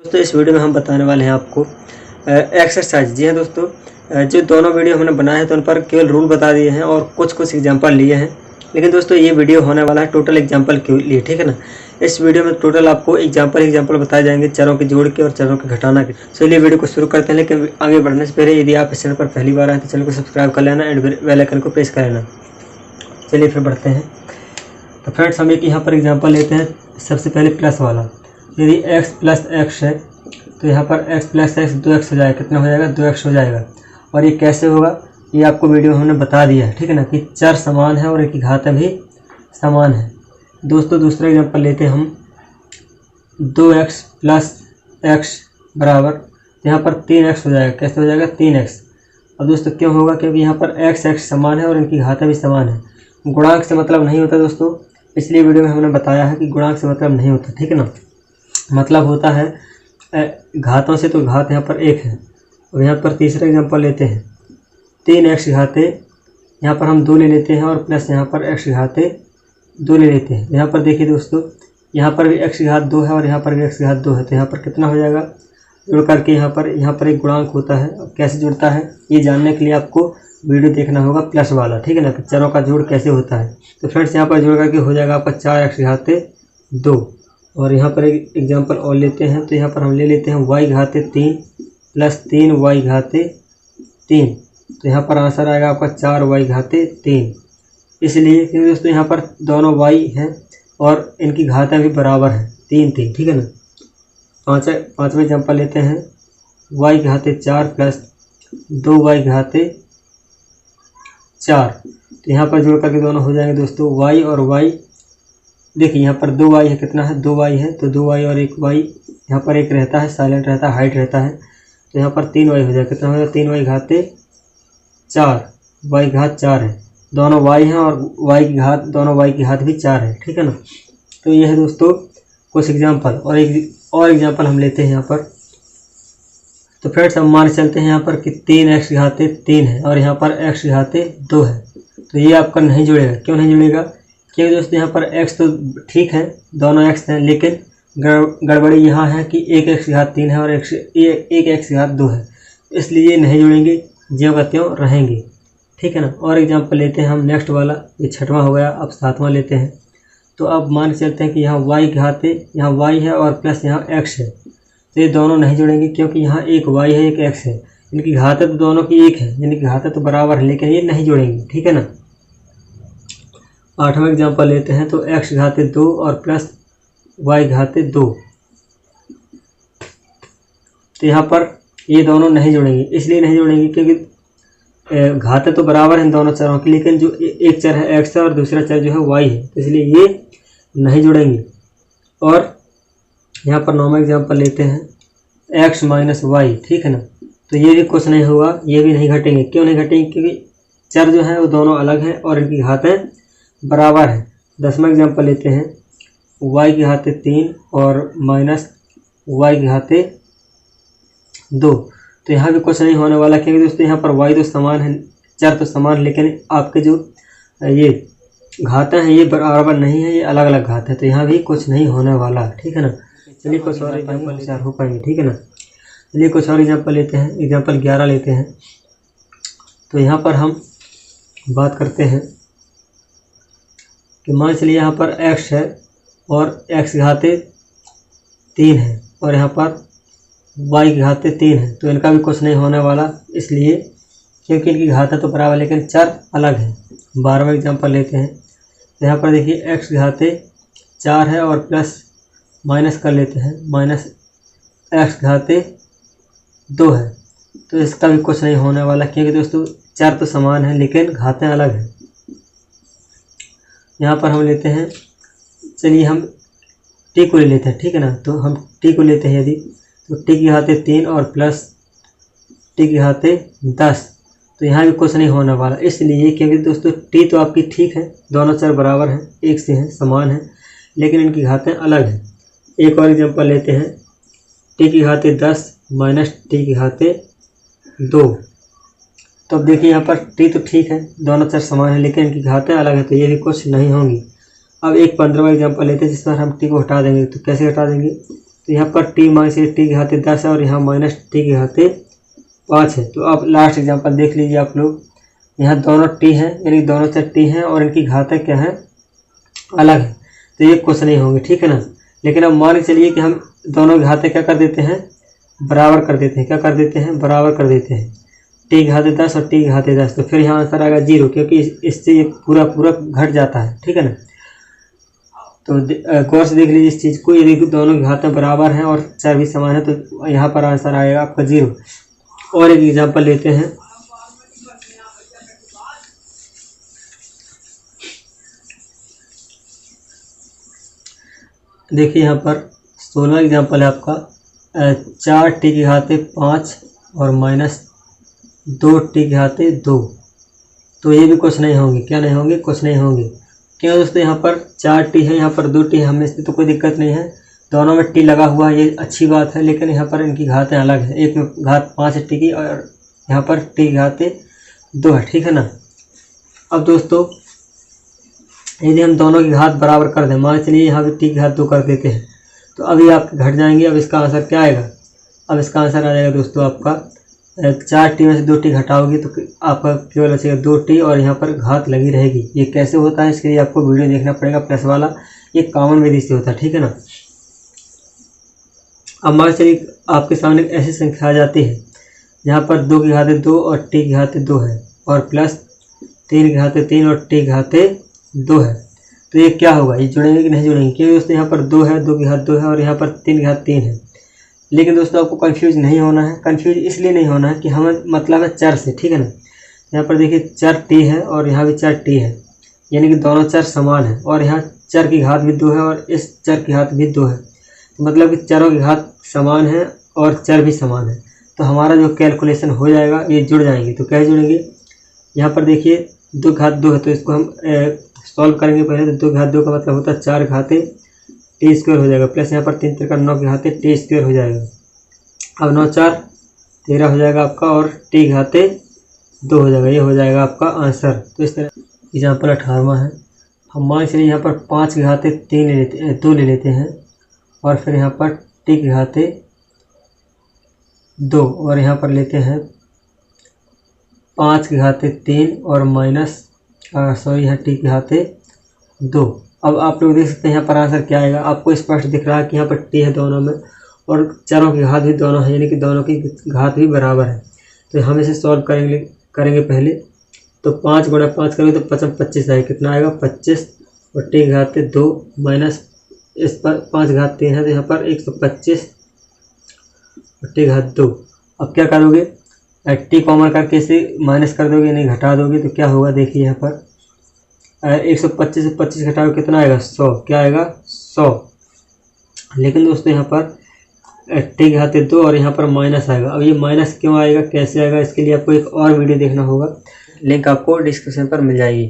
दोस्तों इस वीडियो में हम बताने वाले हैं आपको एक्सरसाइज। जी हाँ दोस्तों, जो दोनों वीडियो हमने बनाए हैं तो उन पर केवल रूल बता दिए हैं और कुछ एग्जांपल लिए हैं। लेकिन दोस्तों ये वीडियो होने वाला है टोटल एग्जांपल के लिए, ठीक है ना। इस वीडियो में टोटल आपको एग्जांपल बताए जाएंगे, चरों के जोड़ के और चरों के घटाना के। चलिए वीडियो को शुरू करते हैं। लेकिन आगे बढ़ने से पहले यदि आप इस चैनल पर पहली बार आए तो चैनल को सब्सक्राइब कर लेना एंड बेल आइकन को प्रेस कर लेना। चलिए फिर बढ़ते हैं। तो फ्रेंड्स हम एक यहाँ पर एग्जाम्पल लेते हैं। सबसे पहले प्लस वाला, यदि x प्लस एक्स है तो यहाँ पर x प्लस एक्स 2x हो जाएगा। कितना हो जाएगा? 2x हो जाएगा। और ये कैसे होगा ये आपको वीडियो में हमने बता दिया है, ठीक है ना, कि चर समान है और इनकी घातें भी समान है। दोस्तों दूसरा एग्जाम्पल लेते हैं हम। 2x प्लस एक्स बराबर, तो यहाँ पर 3x हो जाएगा। कैसे हो जाएगा? 3x। और दोस्तों क्यों होगा? क्योंकि यहाँ पर x समान है और इनकी घातें भी समान है। गुणांक से मतलब नहीं होता दोस्तों, इसलिए वीडियो में हमने बताया है कि गुणांक से मतलब नहीं होता, ठीक है ना। मतलब होता है घातों से, तो घात यहाँ पर 1 है। और यहाँ पर तीसरा एग्जांपल लेते हैं। 3x घाते, यहाँ पर हम 2 ले लेते हैं और प्लस यहाँ पर x घाते 2 ले लेते हैं। यहाँ पर देखिए दोस्तों, यहाँ पर भी x घात 2 है और यहाँ पर भी x घात 2 है। तो यहाँ पर कितना हो जाएगा? जुड़ करके यहाँ पर एक गुणांक होता है। और कैसे जुड़ता है ये जानने के लिए आपको वीडियो देखना होगा प्लस वाला, ठीक है ना, कि चरों का जोड़ कैसे होता है। तो फ्रेंड्स यहाँ पर जोड़ करके हो जाएगा आपका 4x घाते 2। और यहाँ पर एक एग्जांपल और लेते हैं। तो यहाँ पर हम ले लेते हैं y घाते 3 प्लस 3y घाते 3। तो यहाँ पर आंसर आएगा आपका 4y घाते 3। इसलिए क्योंकि दोस्तों यहाँ पर दोनों y हैं और इनकी घातें भी बराबर हैं, 3 3, ठीक है ना। पाँचवें एग्जांपल लेते हैं। y घाते 4 plus 2y घाते 4। तो यहाँ पर जोड़ करके दोनों हो जाएंगे दोस्तों y और y। देखिए यहाँ पर 2y है, कितना है? 2y है। तो 2y और 1y, यहाँ पर एक रहता है, साइलेंट रहता है, हाइट रहता है। तो यहाँ पर 3y हो जाएगा। कितना हो जाएगा? 3y घाते 4, y घात 4 है। दोनों y हैं और y की घात, दोनों y की घात भी 4 है, ठीक है ना। तो यह है दोस्तों कुछ एग्जाम्पल। और एग्जाम्पल हम लेते हैं यहाँ पर। तो फ्रेंड्स हम मान चलते हैं यहाँ पर कि 3x घाते 3 है और यहाँ पर x घाते 2 है। तो ये आपका नहीं जुड़ेगा। क्यों नहीं जुड़ेगा? क्योंकि दोस्तों यहाँ पर x तो ठीक है, दोनों x हैं, लेकिन गड़बड़ी यहाँ है कि एक x घात 3 है और एक x घात 2 है, इसलिए ये नहीं जुड़ेंगे, ज्यों का त्यों रहेंगे, ठीक है ना। और एग्जाम्पल लेते हैं हम नेक्स्ट वाला। ये 6वां हो गया, अब 7वां लेते हैं। तो अब मान चलते हैं कि यहाँ y घाते, यहाँ y है और प्लस यहाँ x है। तो ये दोनों नहीं जुड़ेंगे क्योंकि यहाँ एक y है एक x है। इनकी घातें तो दोनों की 1 है, इनकी घातें तो बराबर है, लेकिन ये नहीं जुड़ेंगी, ठीक है ना। 8वां एग्जाम्पल लेते हैं। तो x घाते 2 और प्लस y घाते 2। तो यहाँ पर ये दोनों नहीं जुड़ेंगे। इसलिए नहीं जुड़ेंगे क्योंकि घातें तो बराबर हैं दोनों चरों की, लेकिन जो एक चर है x है और दूसरा चर जो है y है, तो इसलिए ये नहीं जुड़ेंगे। और यहाँ पर 9वां एग्जाम्पल लेते हैं। x माइनस वाई, ठीक है ना। तो ये भी कुछ नहीं होगा, ये भी नहीं घटेंगे। क्यों नहीं घटेंगे? क्योंकि चर जो है वो दोनों अलग हैं और इनकी घातें बराबर है। 10वां एग्जाम्पल लेते हैं। y की घाते 3 और माइनस y की घाते 2। तो यहाँ भी कुछ नहीं होने वाला क्योंकि दोस्तों यहाँ पर y तो समान है, चर तो समान, लेकिन आपके जो ये घातें हैं ये बराबर नहीं है, ये अलग अलग घात है। तो यहाँ भी कुछ नहीं होने वाला, ठीक है ना। चलिए कुछ और एग्जाम्पल हो पाएंगे, ठीक है ना। चलिए कुछ और एग्जाम्पल लेते हैं। एग्जाम्पल 11 लेते हैं। तो यहाँ पर हम बात करते हैं कि मान चलिए यहाँ पर x है और x घाते 3 है और यहाँ पर y घाते 3 है। तो इनका भी कुछ नहीं होने वाला, इसलिए क्योंकि इनकी घातें तो बराबर लेकिन चर अलग है। 12वां एग्जाम्पल लेते हैं। तो यहाँ पर देखिए x घाते 4 है और प्लस माइनस कर लेते हैं, माइनस x घाते 2 है। तो इसका भी कुछ नहीं होने वाला क्योंकि दोस्तों चर तो समान है लेकिन घातें अलग हैं। यहाँ पर हम लेते हैं, चलिए हम t को ले लेते हैं, ठीक है ना। तो हम t को लेते हैं यदि, तो t की घाते 3 और प्लस t की घाते 10। तो यहाँ भी कुछ नहीं होने वाला, इसलिए क्योंकि दोस्तों t तो आपकी ठीक है, दोनों चर बराबर हैं, एक से हैं, समान हैं, लेकिन इनकी घातें अलग हैं। एक और एग्जांपल लेते हैं। t की घाते 10 माइनस t की घाते 2। तो अब देखिए यहाँ पर t तो ठीक है, दोनों चर समान है, लेकिन इनकी घातें अलग है, तो ये भी कुछ नहीं होंगी। अब एक 15वां एग्जांपल लेते हैं जिस पर हम t को हटा देंगे। तो कैसे हटा देंगे? तो यहाँ पर टी माइनस टी की घाते 10 है और यहाँ माइनस टी की घाते 5 है। तो अब लास्ट एग्जांपल देख लीजिए आप लोग। यहाँ दोनों टी हैं, यानी दोनों से टी हैं और इनकी घातें क्या है, अलग है, तो ये कुछ नहीं होंगे, ठीक है ना। लेकिन अब मान के चलिए कि हम दोनों घातें क्या कर देते हैं, बराबर कर देते हैं। क्या कर देते हैं, बराबर कर देते हैं। टी घाते 10 और टी घाते 10, तो फिर यहाँ आंसर आएगा 0, क्योंकि इससे ये पूरा पूरा घट जाता है, ठीक है ना। तो गौर से देख लीजिए इस चीज़ को। यदि दोनों घातें बराबर हैं और चर भी समान है तो यहाँ पर आंसर आएगा आपका 0। और एक एग्जांपल लेते हैं। देखिए यहाँ पर 16वां एग्जांपल है आपका। 4 टी की घाते 5 और माइनस 2 टी की घाते 2, तो ये भी कुछ नहीं होंगे। क्या नहीं होंगे, कुछ नहीं होंगे। क्यों दोस्तों, यहाँ पर 4 टी है, यहाँ पर 2 टी है, हमें इससे तो कोई दिक्कत नहीं है, दोनों में टी लगा हुआ है, ये अच्छी बात है। लेकिन यहाँ पर इनकी घातें अलग है, एक में घात 5 है टी की और यहाँ पर टी घाते 2 है, ठीक है ना। अब दोस्तों यदि हम दोनों की घात बराबर कर दें, मान चलिए यहाँ भी टी की घात 2 कर देते हैं, तो अभी आप घट जाएंगे। अब इसका आंसर क्या आएगा, अब इसका आंसर आ जाएगा दोस्तों आपका 4 टी में से 2 टी घटाओगे तो आपका केवल बचेगा 2 टी और यहाँ पर घात लगी रहेगी। ये कैसे होता है, इसके लिए आपको वीडियो देखना पड़ेगा प्लस वाला, ये कॉमन विधि से होता है, ठीक है ना। अब मान चलिए आपके सामने एक ऐसी संख्या आ जाती है जहाँ पर 2 की घाते 2 और टी की घाते 2 है और प्लस 3 की घाते 3 और टी की घाते 2 है, तो ये क्या होगा, ये जुड़ेंगे कि नहीं जुड़ेंगे। क्योंकि दोस्तों यहाँ पर 2 है, 2 की घात 2 है और यहाँ पर 3 की घात 3 है। लेकिन दोस्तों आपको कंफ्यूज नहीं होना है। कंफ्यूज इसलिए नहीं होना है कि हमें मतलब है चर से, ठीक है ना। यहाँ पर देखिए चर टी है और यहाँ भी चर टी है, यानी कि दोनों चर समान है और यहाँ चर की घात भी 2 है और इस चर की घात भी 2 है, तो मतलब कि चरों की घात समान है और चर भी समान है। तो हमारा जो कैलकुलेशन हो जाएगा ये जुड़ जाएंगे। तो कैसे जुड़ेंगे, यहाँ पर देखिए 2 घात 2 है, तो इसको हम सॉल्व करेंगे पहले। तो 2 घात 2 का मतलब होता है 4 घाते टी स्क्वायर हो जाएगा, प्लस यहाँ पर 3 3 का 9 की घाते टी स्क्वायर हो जाएगा। अब 9 4 13 हो जाएगा आपका और टी घाते 2 हो जाएगा, ये हो जाएगा आपका आंसर। तो इस तरह एग्जाम्पल 18वां है। हम मान चलिए यहाँ पर 5 की घाते 2 ले लेते हैं और फिर यहाँ पर टी की घाते 2 और यहाँ पर लेते हैं 5 की घाते 3 और माइनस यहाँ टी की घाते 2। अब आप लोग देख सकते हैं यहाँ पर आंसर क्या आएगा, आपको स्पष्ट दिख रहा है कि यहाँ पर टी है दोनों में और चरों की घात भी दोनों है, यानी कि दोनों की घात भी बराबर है। तो हम इसे सॉल्व करेंगे पहले। तो 5 गुणा 5 करेंगे तो 25 आएगा, कितना आएगा 25 और टी घाते 2 माइनस इस पर 5 घात 3 है, तो यहाँ पर 125 और टी घात 2। अब क्या करोगे, टी कॉमन करके इसे माइनस कर दोगे, नहीं घटा दोगे, तो क्या होगा देखिए यहाँ पर 125 से 25 घटाओ कितना आएगा 100, क्या आएगा 100। लेकिन दोस्तों यहाँ पर टी घाते 2 और यहाँ पर माइनस आएगा। अब ये माइनस क्यों आएगा, कैसे आएगा, इसके लिए आपको एक और वीडियो देखना होगा, लिंक आपको डिस्क्रिप्शन पर मिल जाएगी।